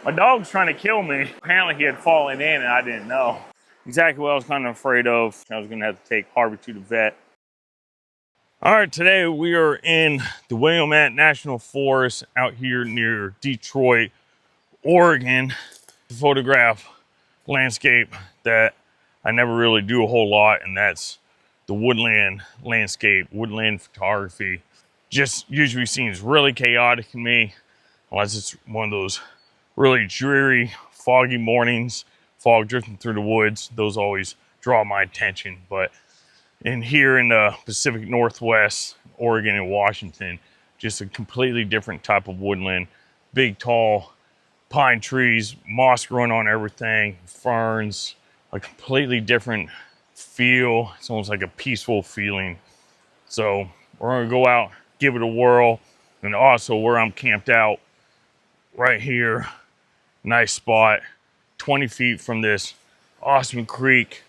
My dog's trying to kill me. Apparently he had fallen in and I didn't know. Exactly what I was kind of afraid of. I was gonna have to take Harvey to the vet. All right, today we are in the Willamette National Forest out here near Detroit, Oregon, to photograph landscape that I never really do a whole lot, and that's the woodland landscape, woodland photography. Just usually seems really chaotic to me, unless it's one of those really dreary, foggy mornings, fog drifting through the woods. Those always draw my attention. But in here in the Pacific Northwest, Oregon and Washington, just a completely different type of woodland. Big, tall pine trees, moss growing on everything, ferns, a completely different feel. It's almost like a peaceful feeling. So we're gonna go out, give it a whirl, and also where I'm camped out right here, nice spot, 20 feet from this awesome creek,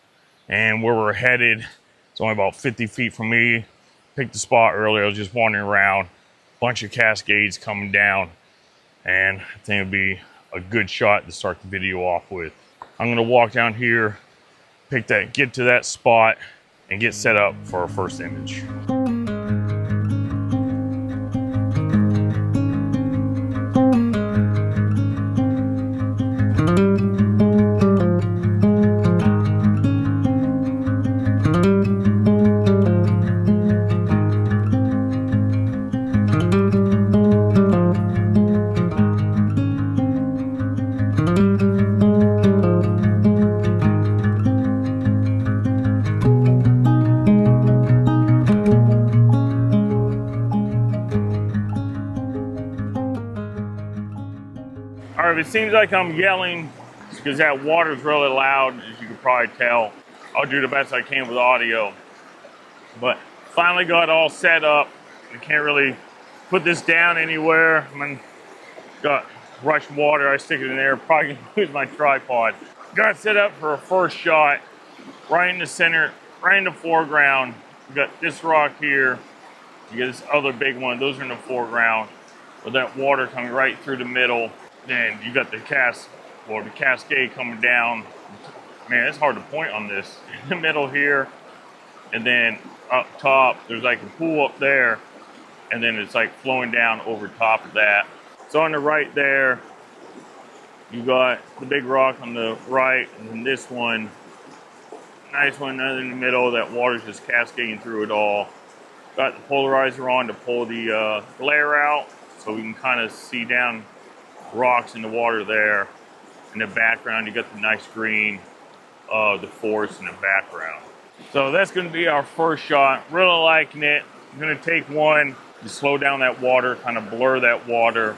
and where we're headed, it's only about 50 feet from me. Picked the spot earlier, I was just wandering around, bunch of cascades coming down, and I think it'd be a good shot to start the video off with. I'm gonna walk down here, get to that spot, and get set up for our first image. All right, if it seems like I'm yelling, it's because that water's really loud, as you can probably tell. I'll do the best I can with audio. But finally got all set up. I can't really put this down anywhere. I mean, got rush water, I stick it in there, probably gonna lose my tripod. Got it set up for a first shot, right in the center, right in the foreground. We got this rock here, you get this other big one, those are in the foreground, with that water coming right through the middle. Then you got the cascade coming down. Man, it's hard to point on this. In the middle here, and then up top, there's like a pool up there, and then it's like flowing down over top of that. So on the right there, you got the big rock on the right, and then this one, nice one in the middle. That water's just cascading through it all. Got the polarizer on to pull the glare out, so we can kind of see down rocks in the water there. In the background, you got the nice green of the forest in the background. So that's going to be our first shot. Really liking it. I'm going to take one to slow down that water, kind of blur that water,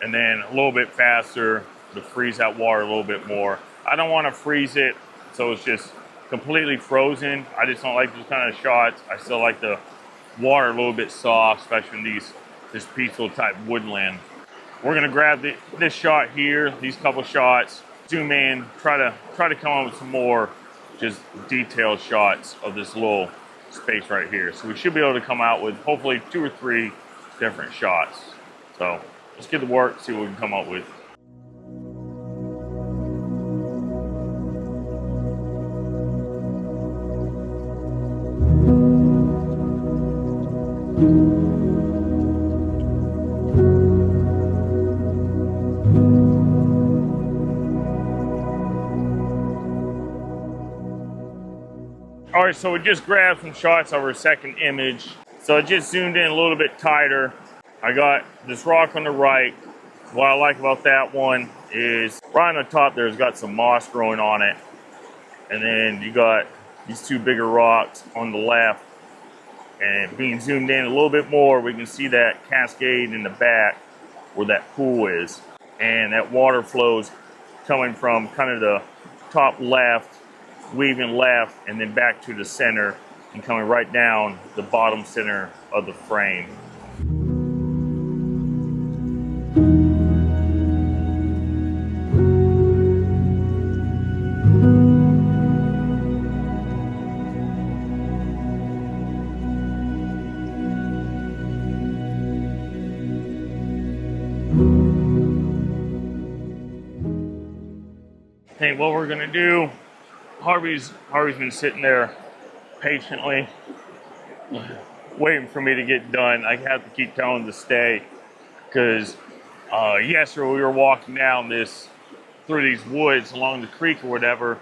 and then a little bit faster to freeze that water a little bit more. I don't want to freeze it so it's just completely frozen. I just don't like these kind of shots. I still like the water a little bit soft, especially in this peaceful type woodland. We're gonna grab this shot here, these couple shots, zoom in, try to come up with some more just detailed shots of this little space right here. So we should be able to come out with hopefully 2 or 3 different shots. So let's get to work, see what we can come up with. All right, so we just grabbed some shots of our second image. So I just zoomed in a little bit tighter. I got this rock on the right. What I like about that one is right on the top there's got some moss growing on it. And then you got these 2 bigger rocks on the left. And being zoomed in a little bit more, we can see that cascade in the back where that pool is. And that water flows coming from kind of the top left, weaving left, and then back to the center, and coming right down the bottom center of the frame. think what we're gonna do, Harvey's been sitting there patiently waiting for me to get done. I have to keep telling him to stay because yesterday we were walking down through these woods along the creek or whatever,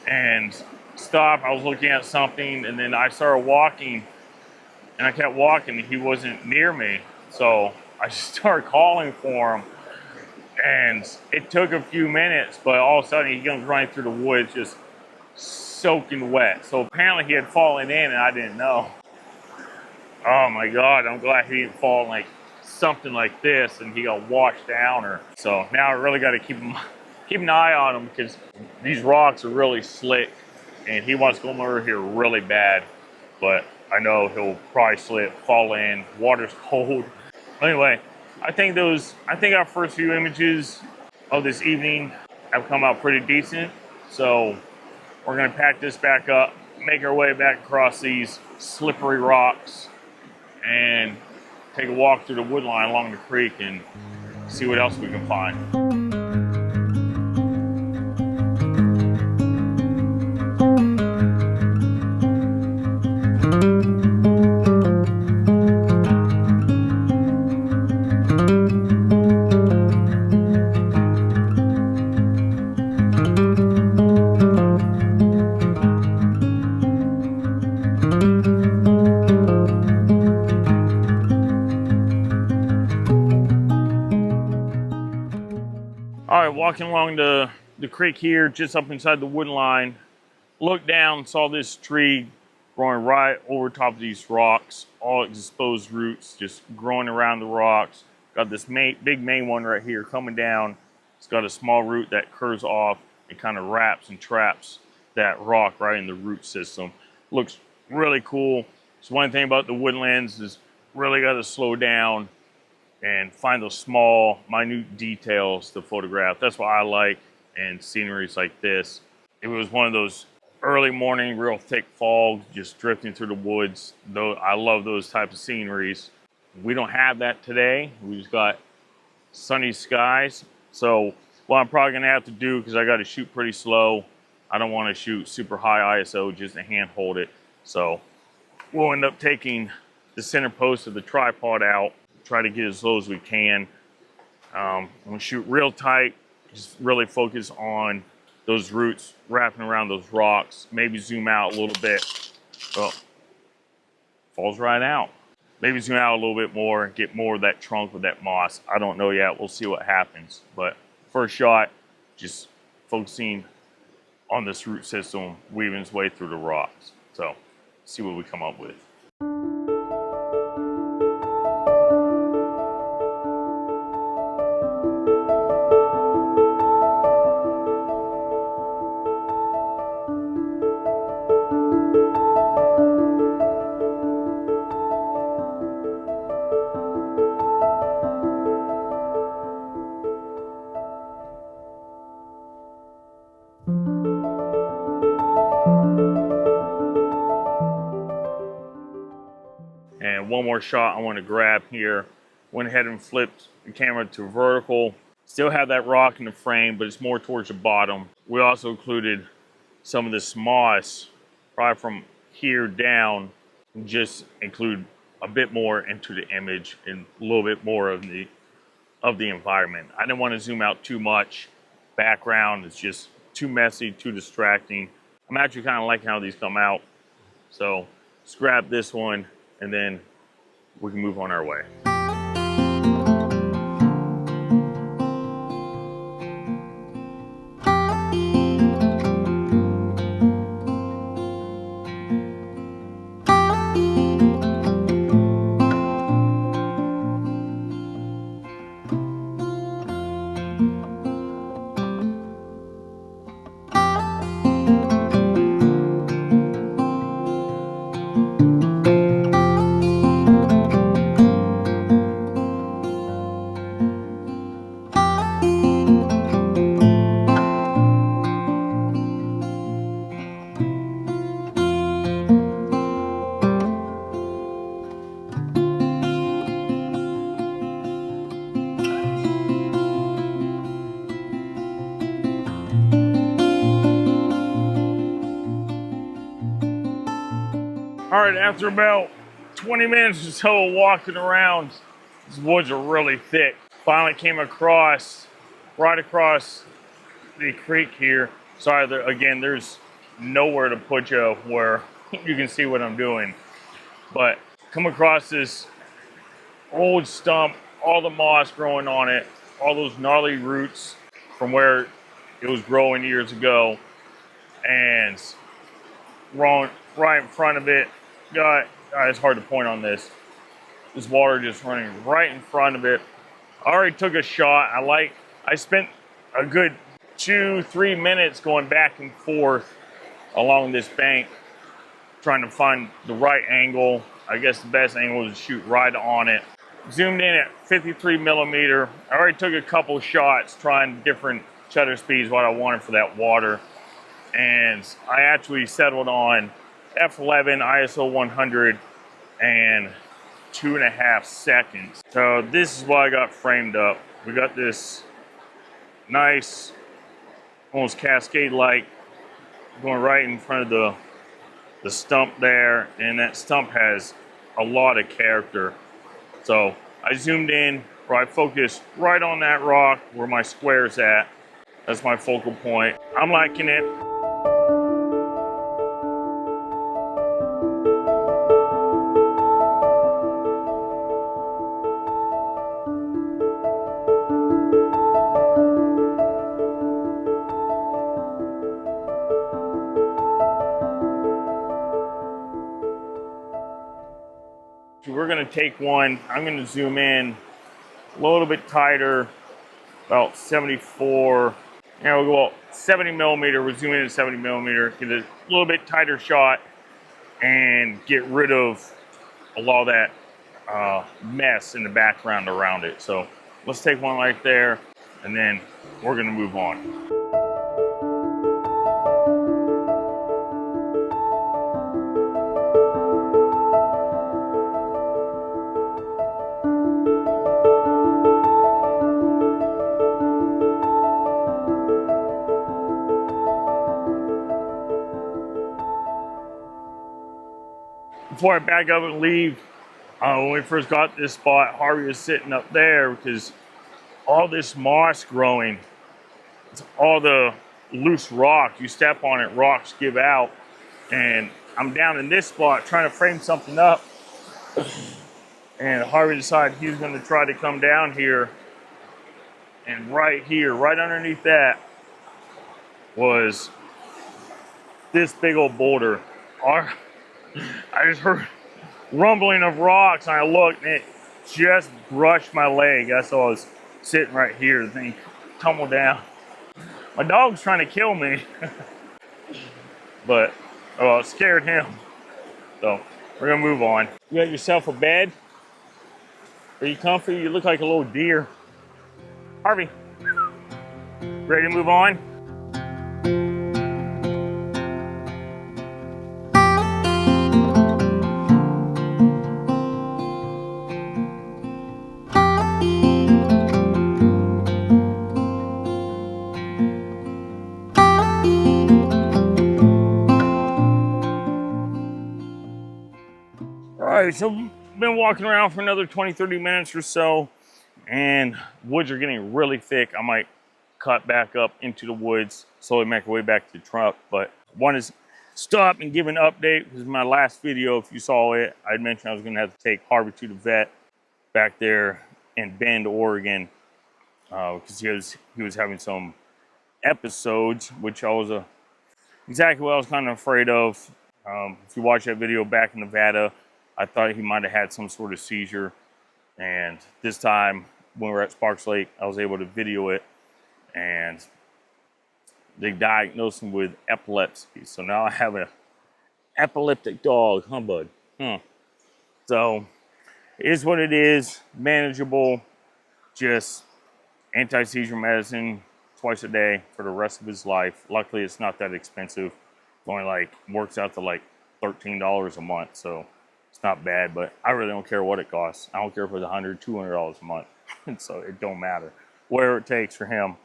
and stopped. I was looking at something, and then I started walking, and I kept walking, and he wasn't near me. So I just started calling for him, and it took a few minutes, but all of a sudden he comes running through the woods, just soaking wet. So apparently he had fallen in, and I didn't know. Oh my God, I'm glad he didn't fall in like something like this, and he got washed down. Or so now I really got to keep an eye on him because these rocks are really slick, and he wants to come over here really bad. But I know he'll probably slip, fall in. Water's cold. Anyway, I think our first few images of this evening have come out pretty decent. So we're gonna pack this back up, make our way back across these slippery rocks, and take a walk through the wood line along the creek and see what else we can find. All right, walking along the creek here, just up inside the wood line, looked down, saw this tree growing right over top of these rocks, all exposed roots just growing around the rocks. Got this big main one right here coming down. It's got a small root that curves off and kind of wraps and traps that rock right in the root system. Looks really cool. So one thing about the woodlands is really got to slow down and find those small, minute details to photograph. That's what I like, and sceneries like this. It was one of those early morning, real thick fog, just drifting through the woods. Though I love those types of sceneries. We don't have that today. We just got sunny skies. So what I'm probably gonna have to do, because I gotta shoot pretty slow, I don't wanna shoot super high ISO just to hand hold it. So we'll end up taking the center post of the tripod out, try to get as low as we can. I'm gonna shoot real tight, just really focus on those roots wrapping around those rocks, maybe zoom out a little bit. Oh, falls right out. Maybe zoom out a little bit more, get more of that trunk with that moss. I don't know yet, we'll see what happens. But first shot, just focusing on this root system, weaving its way through the rocks. So, see what we come up with. And one more shot I want to grab here. Went ahead and flipped the camera to vertical. Still have that rock in the frame, but it's more towards the bottom. We also included some of this moss, probably from here down, just include a bit more into the image and a little bit more of the environment. I didn't want to zoom out too much. Background is just too messy, too distracting. I'm actually kind of liking how these come out. So let's grab this one, and then we can move on our way. All right, after about 20 minutes or so of walking around, these woods are really thick. Finally came across, right across the creek here. Sorry, again, there's nowhere to put you where you can see what I'm doing. But come across this old stump, all the moss growing on it, all those gnarly roots from where it was growing years ago, and right in front of it, it's hard to point on this. This water just running right in front of it. I already took a shot. I spent a good 2-3 minutes going back and forth along this bank, trying to find the right angle. I guess the best angle is to shoot right on it. Zoomed in at 53 millimeter. I already took a couple shots trying different shutter speeds, what I wanted for that water. And I actually settled on f11 ISO 100 and 2.5 seconds. So this is what I got framed up. We got this nice, almost cascade light going right in front of the stump there, and that stump has a lot of character. So I zoomed in, where I focused right on that rock where my square's at. That's my focal point. I'm liking it. We're gonna take one, I'm gonna zoom in a little bit tighter, about 74. We'll go 70 millimeter, we're zooming in at 70 millimeter, get a little bit tighter shot and get rid of a lot of that mess in the background around it. So let's take one right there and then we're gonna move on. Before I back up and leave, when we first got this spot, Harvey was sitting up there because all this moss growing, it's all the loose rock. You step on it, rocks give out. And I'm down in this spot trying to frame something up. And Harvey decided he was going to try to come down here. And right here, right underneath that, was this big old boulder. I just heard rumbling of rocks, and I looked, and it just brushed my leg. That's why I was sitting right here. The thing tumbled down. My dog's trying to kill me, but it scared him. So we're gonna move on. You got yourself a bed? Are you comfy? You look like a little deer. Harvey, ready to move on? All right, so I've been walking around for another 20-30 minutes or so, and woods are getting really thick. I might cut back up into the woods, slowly make my way back to the truck. But I want to stop and give an update, because my last video, if you saw it, I mentioned I was going to have to take Harvey to the vet back there in Bend, Oregon, because he was having some episodes, which I was exactly what I was kind of afraid of. If you watch that video back in Nevada, I thought he might have had some sort of seizure, and this time when we were at Sparks Lake, I was able to video it, and they diagnosed him with epilepsy. So now I have an epileptic dog, huh, bud? So it is what it is, manageable, just anti-seizure medicine twice a day for the rest of his life. Luckily, it's not that expensive. It only works out to like $13 a month, so it's not bad, but I really don't care what it costs. I don't care if it's $100, $200 a month. So it don't matter. Whatever it takes for him.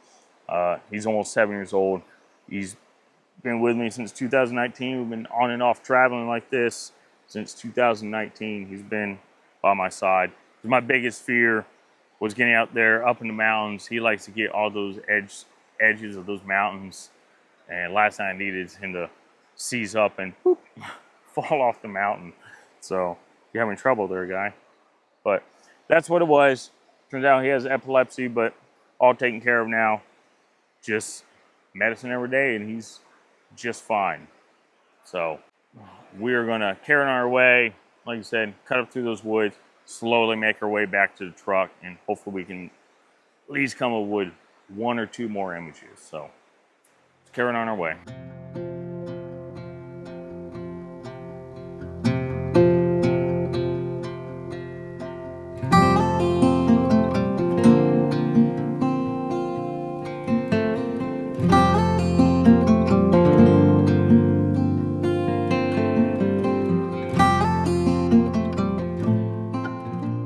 He's almost 7 years old. He's been with me since 2019. We've been on and off traveling like this. since 2019. He's been by my side. My biggest fear was getting out there up in the mountains. He likes to get all those edges of those mountains. And last thing I needed is him to seize up and whoop, fall off the mountain. So you're having trouble there, guy. But that's what it was. Turns out he has epilepsy, but all taken care of now. Just medicine every day, and he's just fine. So we're gonna carry on our way, like I said, cut up through those woods, slowly make our way back to the truck, and hopefully we can at least come up with 1 or 2 more images. So let's carry on our way.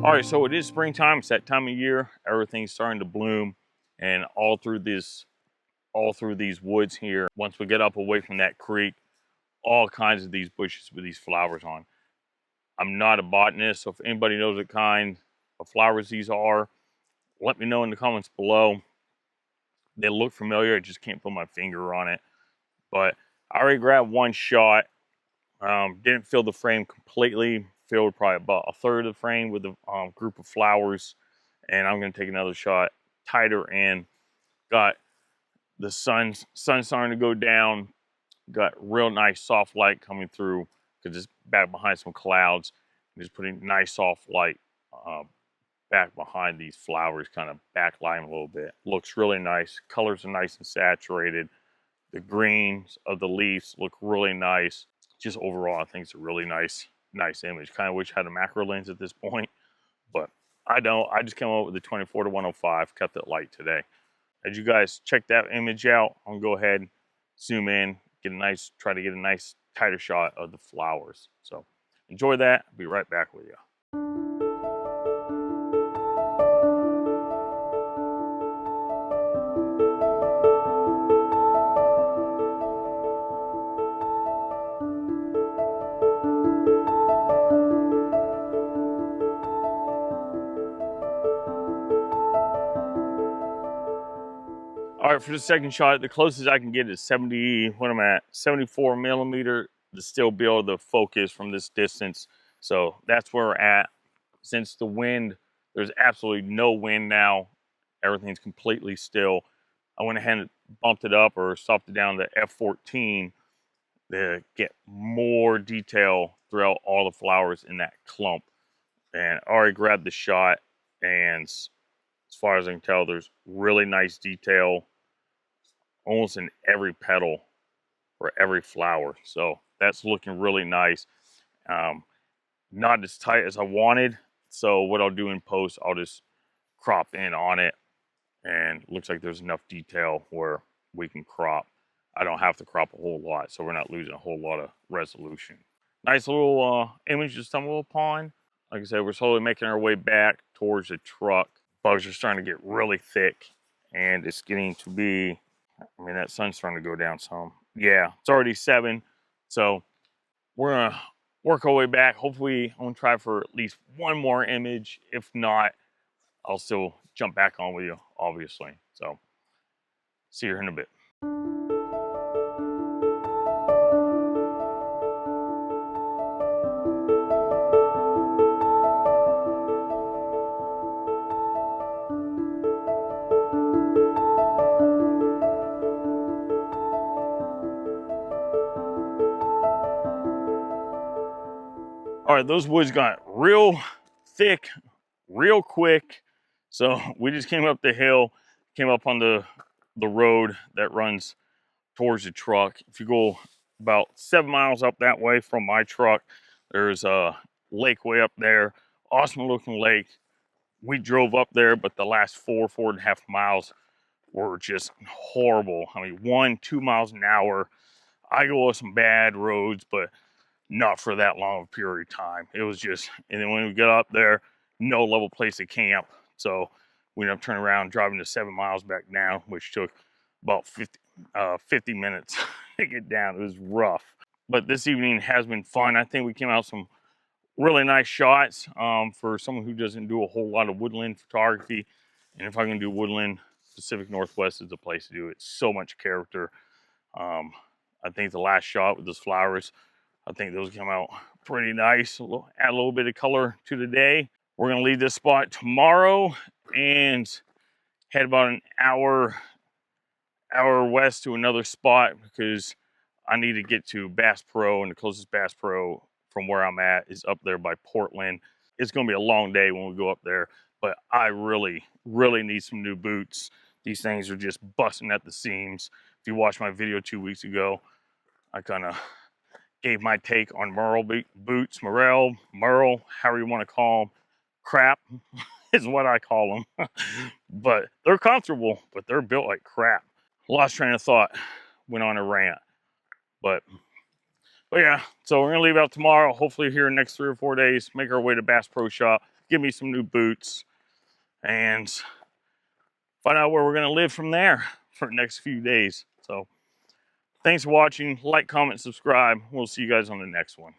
All right, so it is springtime. It's that time of year. Everything's starting to bloom, and all through these woods here. Once we get up away from that creek, all kinds of these bushes with these flowers on. I'm not a botanist, so if anybody knows what kind of flowers these are, let me know in the comments below. They look familiar. I just can't put my finger on it. But I already grabbed one shot. Didn't fill the frame completely. Filled probably about 1/3 of the frame with a group of flowers. And I'm going to take another shot tighter in. Got the sun starting to go down. Got real nice soft light coming through because it's back behind some clouds. Just putting nice soft light back behind these flowers, kind of backlight a little bit. Looks really nice. Colors are nice and saturated. The greens of the leaves look really nice. Just overall, I think it's a really nice image. Kind of wish I had a macro lens at this point, but I don't. I just came up with the 24 to 105, kept it light today. As you guys check that image out, I'm gonna go ahead, zoom in, try to get a nice tighter shot of the flowers. So enjoy that. I'll be right back with you. All right, for the second shot, the closest I can get is 74 millimeter to still be able to focus from this distance. So that's where we're at. Since the wind, there's absolutely no wind now. Everything's completely still. I went ahead and bumped it up or stopped it down to f14 to get more detail throughout all the flowers in that clump. And I already grabbed the shot, and as far as I can tell, there's really nice detail almost in every petal or every flower. So that's looking really nice. Not as tight as I wanted. So what I'll do in post, I'll just crop in on it, and looks like there's enough detail where we can crop. I don't have to crop a whole lot, so we're not losing a whole lot of resolution. Nice little image to stumble upon. Like I said, we're slowly making our way back towards the truck. Bugs are starting to get really thick, and it's getting to be, I mean, that sun's starting to go down some. Yeah, it's already 7. So we're gonna work our way back. Hopefully I'm gonna try for at least one more image. If not, I'll still jump back on with you, obviously. So see you in a bit. All right, those woods got real thick, real quick. So we just came up the hill, came up on the road that runs towards the truck. If you go about 7 miles up that way from my truck, there's a lake way up there, awesome looking lake. We drove up there, but the last 4.5 miles were just horrible. I mean, 1-2 miles an hour. I go on some bad roads, but not for that long of a period of time. It was just, and then when we got up there, no level place to camp. So we ended up turning around, driving to 7 miles back down, which took about 50 minutes to get down. It was rough. But this evening has been fun. I think we came out some really nice shots for someone who doesn't do a whole lot of woodland photography. And if I can do woodland, Pacific Northwest is the place to do it. So much character. I think the last shot with those flowers, I think those come out pretty nice. Add a little bit of color to the day. We're gonna leave this spot tomorrow and head about an hour west to another spot because I need to get to Bass Pro, and the closest Bass Pro from where I'm at is up there by Portland. It's gonna be a long day when we go up there, but I really, really need some new boots. These things are just busting at the seams. If you watched my video 2 weeks ago, I kind of gave my take on Merle boots, Merle, however you want to call them. Crap is what I call them. But they're comfortable, but they're built like crap. Lost train of thought, went on a rant. But yeah, so we're gonna leave out tomorrow. Hopefully here in the next 3 or 4 days, make our way to Bass Pro Shop, give me some new boots, and find out where we're gonna live from there for the next few days. So thanks for watching. Like, comment, subscribe. We'll see you guys on the next one.